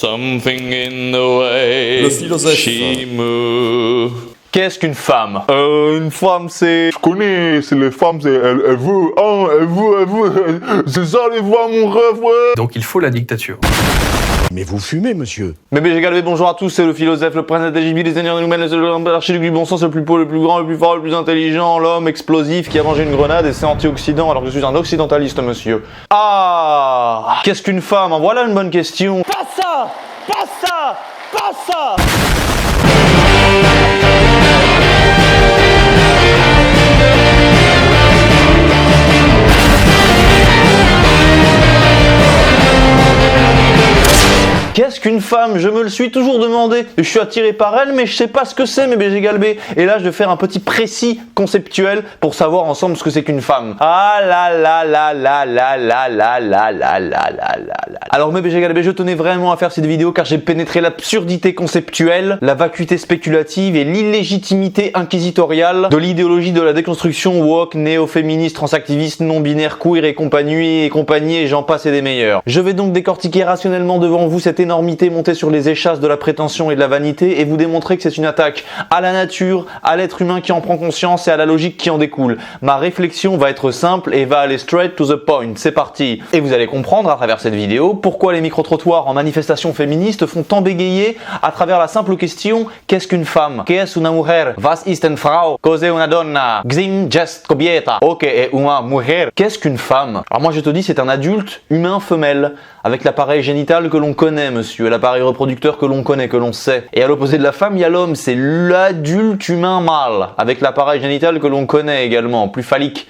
Something in the way Le philosophe. she moves. Qu'est-ce qu'une femme? Une femme, c'est... Je connais, c'est les femmes, elle veut, c'est ça les femmes, mon rêve, ouais. Donc il faut la dictature. Mais vous fumez, monsieur. Bébé, j'ai galvé, bonjour à tous, c'est le philosophe, le prince d'Égypte, les seigneurs de nous-mêmes, l'archiduc du bon sens, le plus beau, le plus grand, le plus fort, le plus intelligent, l'homme explosif qui a mangé une grenade et c'est anti-oxydant alors que je suis un occidentaliste, monsieur. Ah! Qu'est-ce qu'une femme? Voilà une bonne question. Pas ça! Pas ça! Pas ça! Qu'est-ce qu'une femme? Je me le suis toujours demandé. Je suis attiré par elle, mais je sais pas ce que c'est, mes BG galbés. Et là, je vais faire un petit précis conceptuel pour savoir ensemble ce que c'est qu'une femme. Ah là là là là là là là là là là là là. Alors, mes BG galbés, je tenais vraiment à faire cette vidéo car j'ai pénétré l'absurdité conceptuelle, la vacuité spéculative et l'illégitimité inquisitoriale de l'idéologie de la déconstruction woke, néo-féministe, transactiviste, non-binaire, queer et compagnie, et j'en passe et des meilleurs. Je vais donc décortiquer rationnellement devant vous cette énormité montée sur les échasses de la prétention et de la vanité et vous démontrer que c'est une attaque à la nature, à l'être humain qui en prend conscience et à la logique qui en découle. Ma réflexion va être simple et va aller straight to the point. C'est parti. Et vous allez comprendre à travers cette vidéo pourquoi les micro-trottoirs en manifestation féministe font tant bégayer à travers la simple question qu'est-ce qu'une femme? ¿Qué es una mujer? Was ist eine Frau? Cos'è una donna? Gzim jest kobieta? Ok, et una mujer. Qu'est-ce qu'une femme? Alors moi je te dis c'est un adulte humain femelle avec l'appareil génital que l'on connaît, monsieur, l'appareil reproducteur que l'on connaît, que l'on sait. Et à l'opposé de la femme, il y a l'homme, c'est l'adulte humain mâle, avec l'appareil génital que l'on connaît également, plus phallique.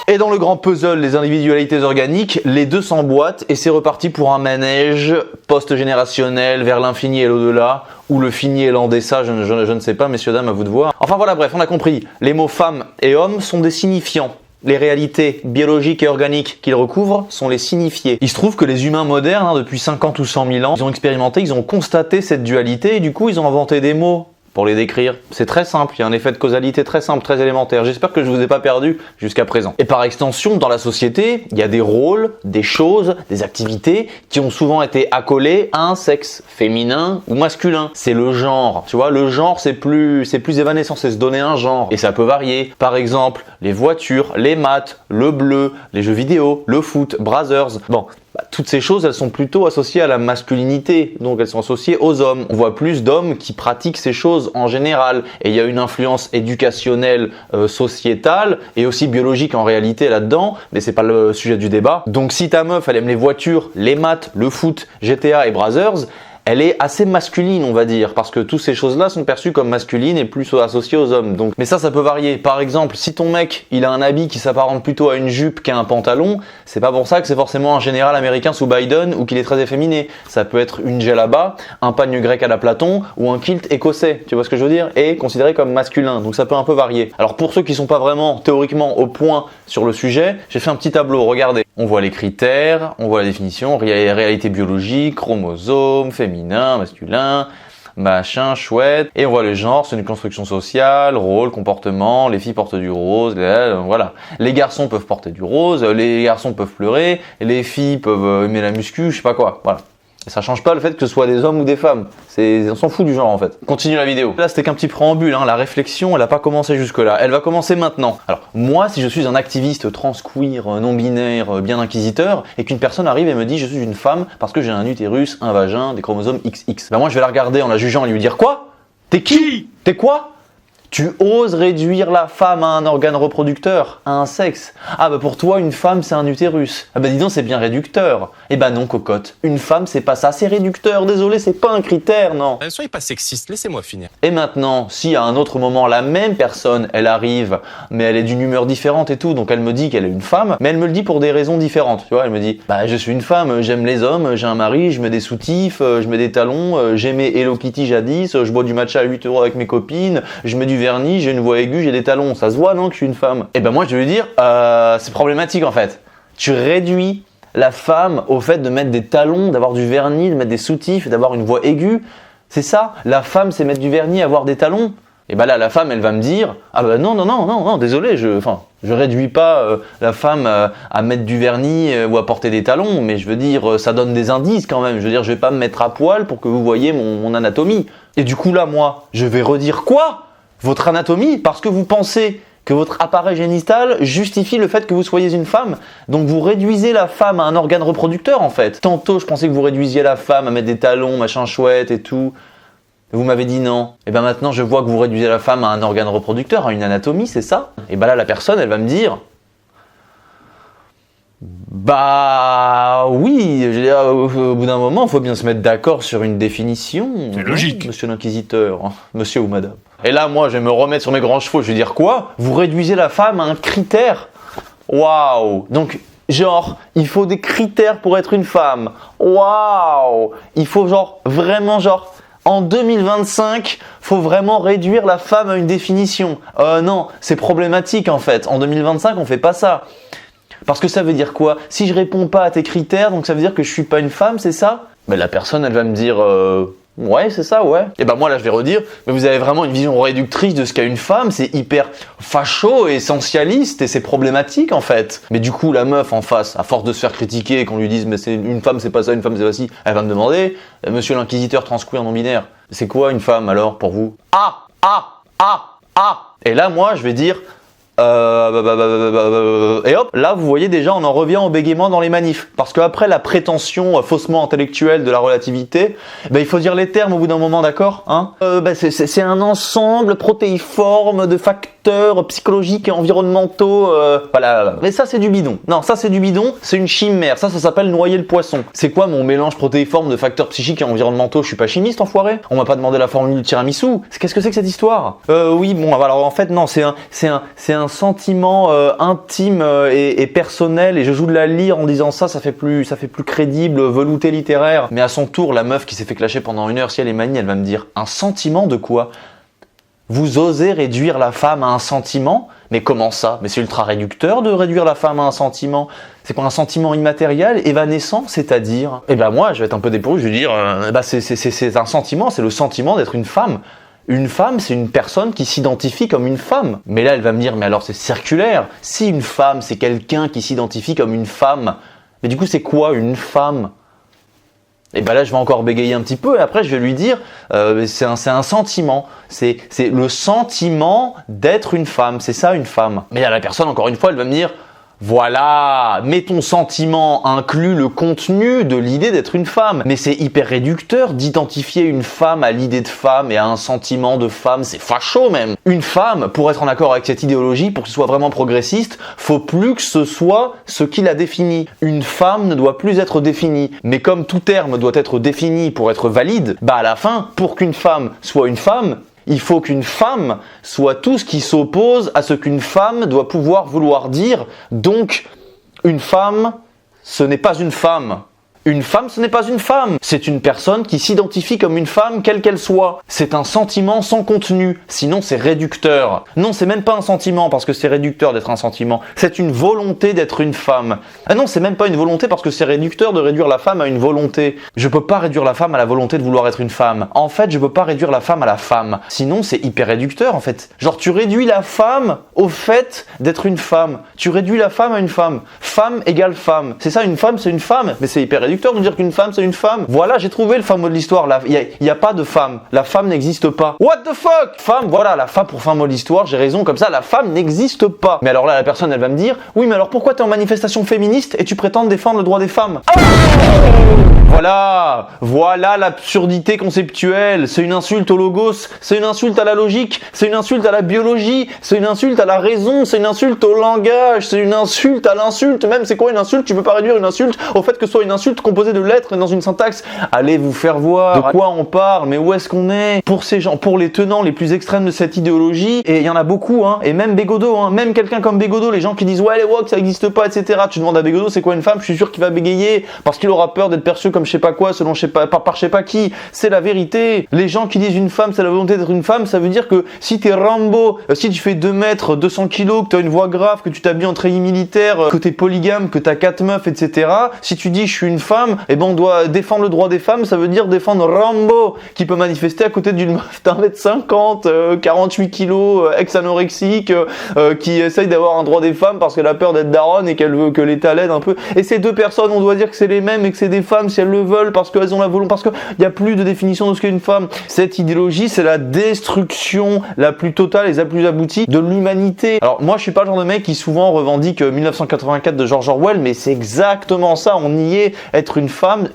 Et dans le grand puzzle des individualités organiques, les deux s'emboîtent et c'est reparti pour un manège post-générationnel vers l'infini et l'au-delà, ou le fini et l'endessa, je ne sais pas, messieurs, dames, à vous de voir. Enfin voilà, bref, on a compris. Les mots femme et homme sont des signifiants. Les réalités biologiques et organiques qu'ils recouvrent sont les signifiés. Il se trouve que les humains modernes, depuis 50 ou 100 000 ans, ils ont expérimenté, ils ont constaté cette dualité et du coup ils ont inventé des mots pour les décrire. C'est très simple, il y a un effet de causalité très simple, très élémentaire. J'espère que je vous ai pas perdu jusqu'à présent. Et par extension, dans la société, il y a des rôles, des choses, des activités qui ont souvent été accolées à un sexe féminin ou masculin. C'est le genre, tu vois, le genre c'est plus évanescent, c'est se donner un genre. Et ça peut varier. Par exemple, les voitures, les maths, le bleu, les jeux vidéo, le foot, Brazzers. Bon. Toutes ces choses, elles sont plutôt associées à la masculinité, donc elles sont associées aux hommes. On voit plus d'hommes qui pratiquent ces choses en général, et il y a une influence éducationnelle, sociétale, et aussi biologique en réalité là-dedans, mais c'est pas le sujet du débat. Donc si ta meuf, elle aime les voitures, les maths, le foot, GTA et Brazzers, elle est assez masculine, on va dire, parce que toutes ces choses-là sont perçues comme masculines et plus associées aux hommes. Donc, mais ça peut varier. Par exemple, si ton mec, il a un habit qui s'apparente plutôt à une jupe qu'à un pantalon, c'est pas pour ça que c'est forcément un général américain sous Biden ou qu'il est très efféminé. Ça peut être une djellaba, un pagne grec à la Platon ou un kilt écossais. Tu vois ce que je veux dire? Et considéré comme masculin. Donc ça peut un peu varier. Alors pour ceux qui sont pas vraiment théoriquement au point sur le sujet, j'ai fait un petit tableau. Regardez. On voit les critères, on voit la définition, réalité biologique, chromosome, féminin, masculin, machin, chouette. Et on voit le genre, c'est une construction sociale, rôle, comportement, les filles portent du rose, voilà. Les garçons peuvent porter du rose, les garçons peuvent pleurer, les filles peuvent aimer la muscu, je sais pas quoi, voilà. Et ça change pas le fait que ce soit des hommes ou des femmes. On s'en fout du genre en fait. Continue la vidéo. Là c'était qu'un petit préambule, hein. La réflexion elle a pas commencé jusque là. Elle va commencer maintenant. Alors moi si je suis un activiste trans, queer, non binaire, bien inquisiteur, et qu'une personne arrive et me dit je suis une femme parce que j'ai un utérus, un vagin, des chromosomes XX. Ben moi je vais la regarder en la jugeant et lui dire quoi? T'es qui? T'es quoi? Tu oses réduire la femme à un organe reproducteur, à un sexe. Ah bah pour toi une femme c'est un utérus. Ah bah dis donc c'est bien réducteur. Eh bah non cocotte, une femme c'est pas ça, c'est réducteur, désolé c'est pas un critère non. Soyez pas sexiste, laissez-moi finir. Et maintenant, si à un autre moment la même personne elle arrive, mais elle est d'une humeur différente et tout, donc elle me dit qu'elle est une femme, mais elle me le dit pour des raisons différentes, tu vois, elle me dit bah je suis une femme, j'aime les hommes, j'ai un mari, je mets des soutifs, je mets des talons, j'aimais Hello Kitty jadis, je bois du matcha à 8 € avec mes copines, je mets du vernis, j'ai une voix aiguë, j'ai des talons, ça se voit non que je suis une femme? Et ben moi je vais lui dire c'est problématique en fait. Tu réduis la femme au fait de mettre des talons, d'avoir du vernis, de mettre des soutifs et d'avoir une voix aiguë. C'est ça, la femme c'est mettre du vernis, avoir des talons. Et ben là la femme elle va me dire ah bah non, désolé, Je réduis pas la femme à mettre du vernis ou à porter des talons, mais je veux dire, ça donne des indices quand même. Je veux dire, je vais pas me mettre à poil pour que vous voyez mon anatomie. Et du coup là, moi, je vais redire quoi? Votre anatomie? Parce que vous pensez que votre appareil génital justifie le fait que vous soyez une femme. Donc vous réduisez la femme à un organe reproducteur en fait. Tantôt je pensais que vous réduisiez la femme à mettre des talons, machin chouette et tout. Vous m'avez dit non. Et ben maintenant je vois que vous réduisez la femme à un organe reproducteur, à une anatomie, c'est ça? Et ben là la personne elle va me dire... Bah oui, je veux dire, au bout d'un moment, il faut bien se mettre d'accord sur une définition. C'est logique. Monsieur l'inquisiteur, monsieur ou madame. Et là, moi, je vais me remettre sur mes grands chevaux, je vais dire quoi? Vous réduisez la femme à un critère? Waouh! Donc, genre, il faut des critères pour être une femme. Waouh! Il faut genre, vraiment genre... En 2025, faut vraiment réduire la femme à une définition. Non, c'est problématique en fait. En 2025, on fait pas ça. Parce que ça veut dire quoi? Si je réponds pas à tes critères, donc ça veut dire que je suis pas une femme, c'est ça? Ben la personne, elle va me dire ouais, c'est ça, ouais. Et ben moi là, je vais redire, mais vous avez vraiment une vision réductrice de ce qu'est une femme, c'est hyper facho et essentialiste et c'est problématique en fait. Mais du coup, la meuf en face, à force de se faire critiquer et qu'on lui dise mais c'est une femme, c'est pas ça, une femme, c'est pas ci, elle va me demander, monsieur l'inquisiteur transqueer non binaire, c'est quoi une femme alors pour vous? Et là, moi, je vais dire et hop, là vous voyez déjà on en revient au bégaiement dans les manifs. Parce qu'après la prétention faussement intellectuelle de la relativité, il faut dire les termes au bout d'un moment, d'accord hein c'est un ensemble protéiforme de facteurs psychologiques et environnementaux. Voilà. Mais ça c'est du bidon. Non, ça c'est du bidon, c'est une chimère. Ça s'appelle noyer le poisson. C'est quoi mon mélange protéiforme de facteurs psychiques et environnementaux? Je suis pas chimiste, enfoiré. On m'a pas demandé la formule du tiramisu. Qu'est-ce que c'est que cette histoire? Oui, bon, alors en fait, non, c'est un sentiment intime et personnel et je joue de la lyre en disant ça fait plus crédible, velouté littéraire. Mais à son tour, la meuf qui s'est fait clasher pendant 1 heure, si elle est manie, elle va me dire un sentiment de quoi? Vous osez réduire la femme à un sentiment? Mais comment ça? Mais c'est ultra réducteur de réduire la femme à un sentiment. C'est quoi un sentiment immatériel, évanescent, c'est-à-dire? Eh ben moi, je vais être un peu dépourvu, je vais dire, c'est un sentiment, c'est le sentiment d'être une femme. Une femme, c'est une personne qui s'identifie comme une femme. Mais là, elle va me dire, mais alors c'est circulaire. Si une femme, c'est quelqu'un qui s'identifie comme une femme, mais du coup, c'est quoi une femme? Et ben là, je vais encore bégayer un petit peu et après, je vais lui dire, c'est un sentiment. C'est le sentiment d'être une femme. C'est ça, une femme. Mais là, la personne, encore une fois, elle va me dire, voilà, mais ton sentiment inclut le contenu de l'idée d'être une femme. Mais c'est hyper réducteur d'identifier une femme à l'idée de femme et à un sentiment de femme, c'est facho même. Une femme, pour être en accord avec cette idéologie, pour que ce soit vraiment progressiste, faut plus que ce soit ce qui la définit. Une femme ne doit plus être définie. Mais comme tout terme doit être défini pour être valide, à la fin, pour qu'une femme soit une femme, il faut qu'une femme soit tout ce qui s'oppose à ce qu'une femme doit pouvoir vouloir dire. Donc, une femme, ce n'est pas une femme. Une femme, ce n'est pas une femme. C'est une personne qui s'identifie comme une femme, quelle qu'elle soit. C'est un sentiment sans contenu. Sinon, c'est réducteur. Non, c'est même pas un sentiment parce que c'est réducteur d'être un sentiment. C'est une volonté d'être une femme. Ah non, c'est même pas une volonté parce que c'est réducteur de réduire la femme à une volonté. Je peux pas réduire la femme à la volonté de vouloir être une femme. En fait, je peux pas réduire la femme à la femme. Sinon, c'est hyper réducteur en fait. Genre, tu réduis la femme au fait d'être une femme. Tu réduis la femme à une femme. Femme égale femme. C'est ça, une femme, c'est une femme. Mais c'est hyper réducteur de dire qu'une femme c'est une femme. Voilà, j'ai trouvé le fin mot de l'histoire. Il y a pas de femme. La femme n'existe pas. What the fuck? Femme, voilà, la femme pour fin mot de l'histoire, j'ai raison, comme ça, la femme n'existe pas. Mais alors là, la personne, elle va me dire, oui, mais alors pourquoi t'es en manifestation féministe et tu prétends défendre le droit des femmes? Voilà l'absurdité conceptuelle. C'est une insulte au logos, c'est une insulte à la logique, c'est une insulte à la biologie, c'est une insulte à la raison, c'est une insulte au langage, c'est une insulte à l'insulte. Même, c'est quoi une insulte? Tu peux pas réduire une insulte au fait que ce soit une insulte composée de lettres dans une syntaxe. Allez vous faire voir de quoi on parle, mais où est-ce qu'on est? Pour ces gens, pour les tenants les plus extrêmes de cette idéologie, et il y en a beaucoup, et même Bégodeau, même quelqu'un comme Bégodeau, les gens qui disent ouais les woke ça existe pas, etc. Tu demandes à Bégodeau c'est quoi une femme, je suis sûr qu'il va bégayer parce qu'il aura peur d'être perçu comme comme je sais pas quoi, selon je sais pas, par je sais pas qui. C'est la vérité. Les gens qui disent une femme, c'est la volonté d'être une femme, ça veut dire que si t'es Rambo, si tu fais 2 mètres, 200 kilos, que t'as une voix grave, que tu t'habilles en treillis militaire, que t'es polygame, que t'as 4 meufs, etc. Si tu dis je suis une femme, eh ben on doit défendre le droit des femmes, ça veut dire défendre Rambo, qui peut manifester à côté d'une meuf d'1m50, 48 kilos, ex-anorexique, qui essaye d'avoir un droit des femmes parce qu'elle a peur d'être daronne et qu'elle veut que l'État l'aide un peu. Et ces deux personnes, on doit dire que c'est les mêmes et que c'est des femmes si elles le veulent, parce qu'elles ont la volonté, parce qu'il n'y a plus de définition de ce qu'est une femme. Cette idéologie, c'est la destruction la plus totale et la plus aboutie de l'humanité. Alors moi, je suis pas le genre de mec qui souvent revendique 1984 de George Orwell, mais c'est exactement ça, on y est. Être une femme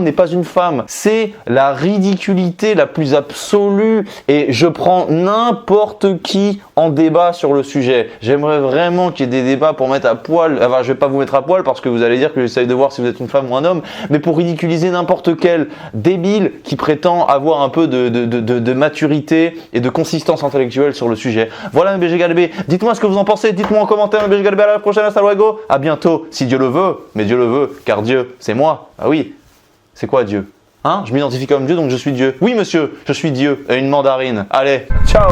n'est pas une femme. C'est la ridiculité la plus absolue, et je prends n'importe qui en débat sur le sujet. J'aimerais vraiment qu'il y ait des débats pour mettre à poil, enfin je vais pas vous mettre à poil parce que vous allez dire que j'essaye de voir si vous êtes une femme ou un homme, mais pour ridiculiser n'importe quel débile qui prétend avoir un peu de maturité et de consistance intellectuelle sur le sujet. Voilà mes BG Galbé, dites-moi ce que vous en pensez, dites-moi en commentaire mes BG Galbé, à la prochaine, hasta luego, à bientôt, si Dieu le veut, mais Dieu le veut, car Dieu, c'est moi. Ah oui, c'est quoi Dieu? Hein? Je m'identifie comme Dieu, donc je suis Dieu. Oui monsieur, je suis Dieu, et une mandarine. Allez, ciao!